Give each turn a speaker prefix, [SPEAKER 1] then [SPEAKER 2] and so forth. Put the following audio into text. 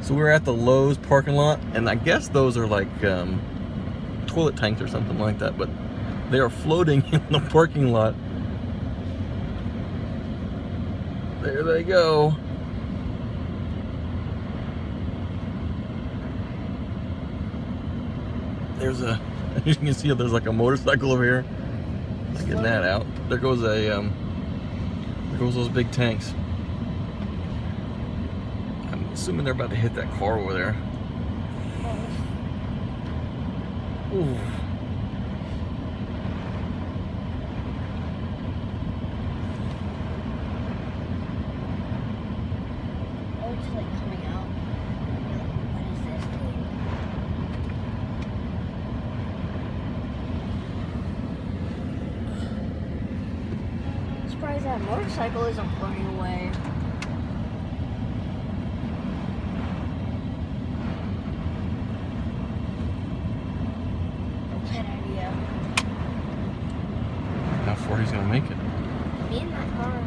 [SPEAKER 1] So we're at the Lowe's parking lot, and I guess those are like toilet tanks or something like that, but they are floating in the parking lot. There they go. There's a, as you can see, there's like a motorcycle over here. Let's get that out. There goes there goes those big tanks. I'm assuming they're about to hit that car over there. Ooh.
[SPEAKER 2] Oh, it's like coming out. What is this thing? Surprised that motorcycle isn't floating away. Bad idea.
[SPEAKER 1] How far he's gonna make it?
[SPEAKER 2] Me and that car.